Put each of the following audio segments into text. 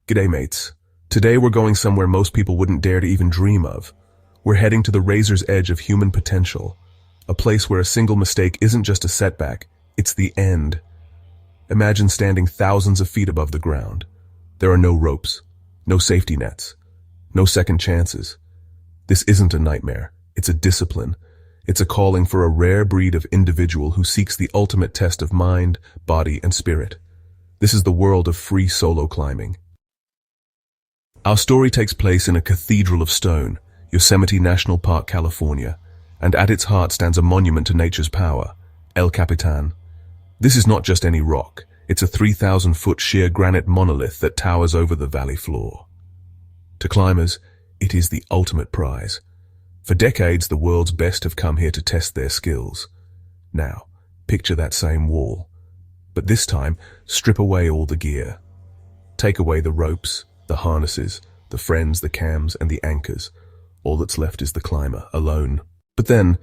G'day mates. Today we're going somewhere most people wouldn't dare to even dream of. We're heading to the razor's edge of human potential, a place where a single mistake isn't just a setback, it's the end. Imagine standing thousands of feet above the ground. There are no ropes, no safety nets, no second chances. This isn't a nightmare, it's a discipline. It's a calling for a rare breed of individual who seeks the ultimate test of mind, body, and spirit. This is the world of free solo climbing. Our story takes place in a cathedral of stone, Yosemite National Park, California, and at its heart stands a monument to nature's power, El Capitan. This is not just any rock, it's a 3,000-foot sheer granite monolith that towers over the valley floor. To climbers, it is the ultimate prize. For decades, the world's best have come here to test their skills. Now, picture that same wall. But this time, strip away all the gear. Take away the ropes, the harnesses, the friends, the cams, and the anchors. All that's left is the climber, alone. But then,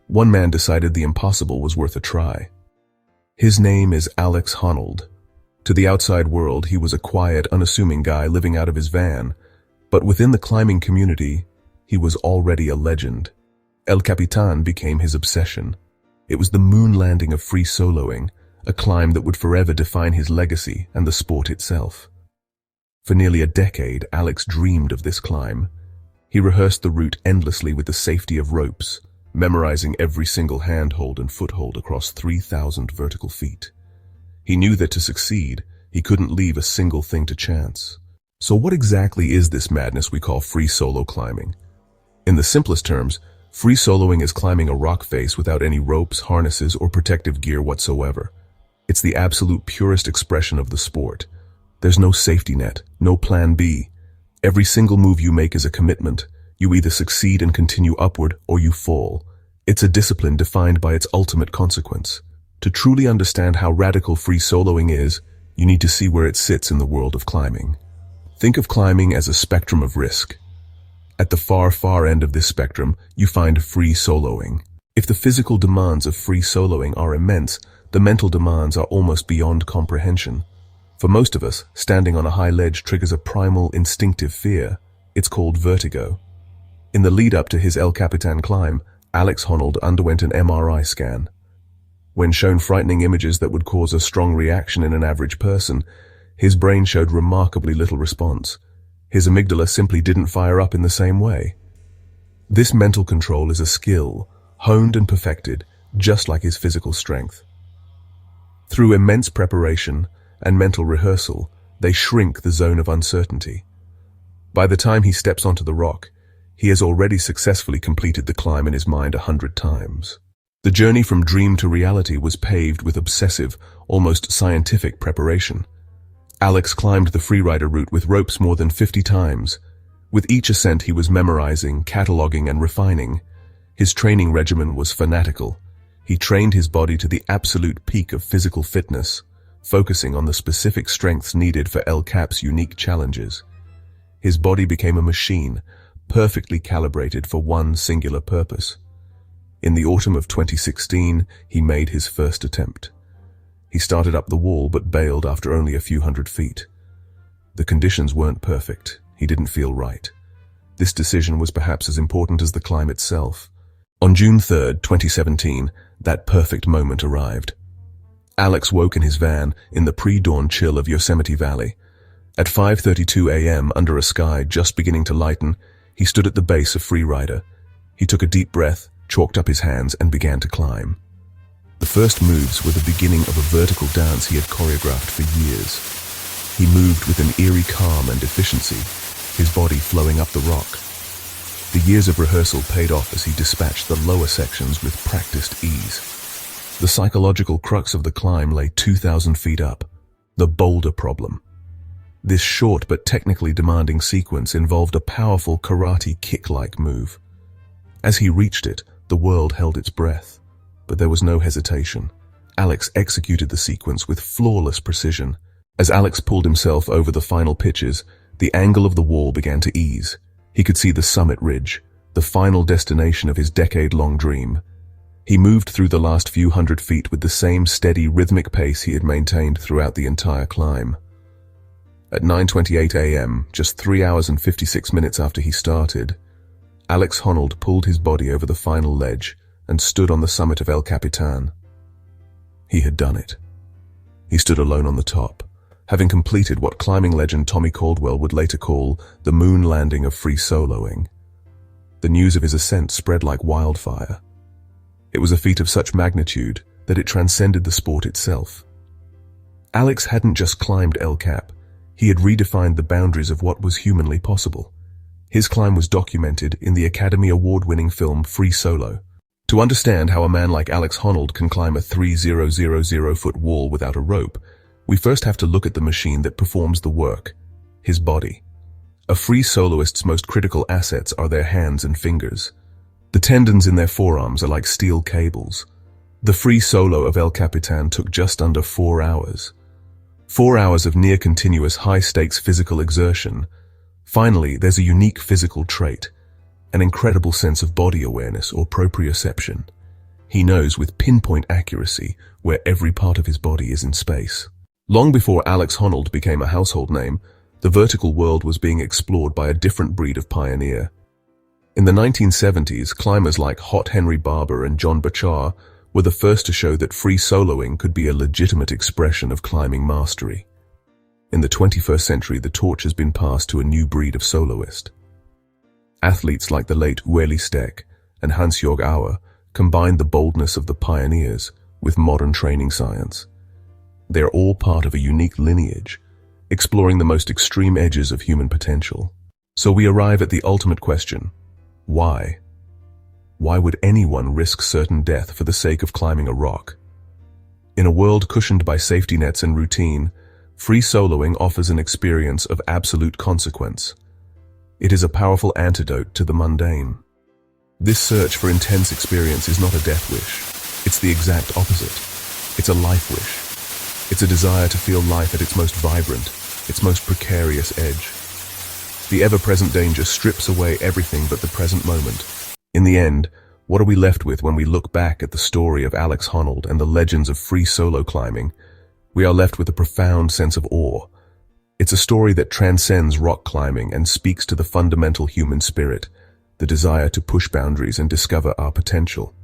one man decided the impossible was worth a try. His name is Alex Honnold. To the outside world, he was a quiet, unassuming guy living out of his van. But within the climbing community, he was already a legend. El Capitan became his obsession. It was the moon landing of free soloing, a climb that would forever define his legacy and the sport itself. For nearly a decade, Alex dreamed of this climb. He rehearsed the route endlessly with the safety of ropes, memorizing every single handhold and foothold across 3,000 vertical feet. He knew that to succeed, he couldn't leave a single thing to chance. So what exactly is this madness we call free solo climbing? In the simplest terms, free soloing is climbing a rock face without any ropes, harnesses, or protective gear whatsoever. It's the absolute purest expression of the sport. There's no safety net, no plan B. Every single move you make is a commitment. You either succeed and continue upward, or you fall. It's a discipline defined by its ultimate consequence. To truly understand how radical free soloing is, you need to see where it sits in the world of climbing. Think of climbing as a spectrum of risk. At the far end of this spectrum, you find free soloing. If the physical demands of free soloing are immense, the mental demands are almost beyond comprehension. For most of us, standing on a high ledge triggers a primal, instinctive fear. It's called vertigo. In the lead-up to his El Capitan climb, Alex Honnold underwent an MRI scan. When shown frightening images that would cause a strong reaction in an average person, his brain showed remarkably little response. His amygdala simply didn't fire up in the same way. This mental control is a skill, honed and perfected, just like his physical strength. Through immense preparation and mental rehearsal, they shrink the zone of uncertainty. By the time he steps onto the rock, he has already successfully completed the climb in his mind 100 times. The journey from dream to reality was paved with obsessive, almost scientific preparation. Alex climbed the freerider route with ropes more than 50 times. With each ascent he was memorizing, cataloging, and refining. His training regimen was fanatical. He trained his body to the absolute peak of physical fitness, focusing on the specific strengths needed for El Cap's unique challenges. His body became a machine, perfectly calibrated for one singular purpose. In the autumn of 2016, he made his first attempt. He started up the wall but bailed after only a few hundred feet. The conditions weren't perfect. He didn't feel right. This decision was perhaps as important as the climb itself. On June 3rd, 2017, that perfect moment arrived. Alex woke in his van in the pre-dawn chill of Yosemite Valley. At 5:32 a.m., under a sky just beginning to lighten, he stood at the base of Freerider. He took a deep breath, chalked up his hands, and began to climb. The first moves were the beginning of a vertical dance he had choreographed for years. He moved with an eerie calm and efficiency, his body flowing up the rock. The years of rehearsal paid off as he dispatched the lower sections with practiced ease. The psychological crux of the climb lay 2,000 feet up, the boulder problem. This short but technically demanding sequence involved a powerful karate kick-like move. As he reached it, the world held its breath, but there was no hesitation. Alex executed the sequence with flawless precision. As Alex pulled himself over the final pitches, the angle of the wall began to ease. He could see the summit ridge, the final destination of his decade-long dream. He moved through the last few hundred feet with the same steady, rhythmic pace he had maintained throughout the entire climb. At 9:28 a.m., just 3 hours and 56 minutes after he started, Alex Honnold pulled his body over the final ledge and stood on the summit of El Capitan. He had done it. He stood alone on the top, having completed what climbing legend Tommy Caldwell would later call the moon landing of free soloing. The news of his ascent spread like wildfire. It was a feat of such magnitude that it transcended the sport itself. Alex hadn't just climbed El Cap, he had redefined the boundaries of what was humanly possible. His climb was documented in the Academy Award-winning film Free Solo. To understand how a man like Alex Honnold can climb a 3,000-foot wall without a rope, we first have to look at the machine that performs the work, his body. A free soloist's most critical assets are their hands and fingers. The tendons in their forearms are like steel cables. The free solo of El Capitan took just under 4 hours. 4 hours of near-continuous high-stakes physical exertion. Finally, there's a unique physical trait, an incredible sense of body awareness or proprioception. He knows with pinpoint accuracy where every part of his body is in space. Long before Alex Honnold became a household name, the vertical world was being explored by a different breed of pioneer. In the 1970s, climbers like Hot Henry Barber and John Bachar were the first to show that free soloing could be a legitimate expression of climbing mastery. In the 21st century, the torch has been passed to a new breed of soloist. Athletes like the late Ueli Steck and Hans-Jörg Auer combined the boldness of the pioneers with modern training science. They are all part of a unique lineage, exploring the most extreme edges of human potential. So we arrive at the ultimate question: why? Why would anyone risk certain death for the sake of climbing a rock? In a world cushioned by safety nets and routine, free soloing offers an experience of absolute consequence. It is a powerful antidote to the mundane. This search for intense experience is not a death wish. It's the exact opposite. It's a life wish. It's a desire to feel life at its most vibrant, its most precarious edge. The ever-present danger strips away everything but the present moment. In the end, what are we left with when we look back at the story of Alex Honnold and the legends of free solo climbing? We are left with a profound sense of awe. It's a story that transcends rock climbing and speaks to the fundamental human spirit, the desire to push boundaries and discover our potential.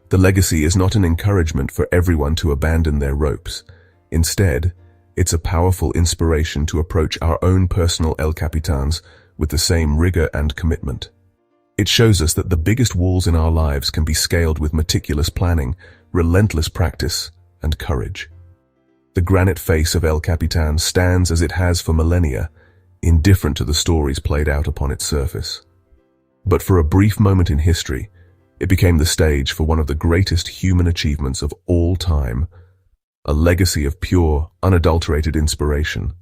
The legacy is not an encouragement for everyone to abandon their ropes. Instead, it's a powerful inspiration to approach our own personal El Capitans with the same rigor and commitment. It shows us that the biggest walls in our lives can be scaled with meticulous planning, relentless practice, and courage. The granite face of El Capitan stands as it has for millennia, indifferent to the stories played out upon its surface. But for a brief moment in history, it became the stage for one of the greatest human achievements of all time, a legacy of pure, unadulterated inspiration.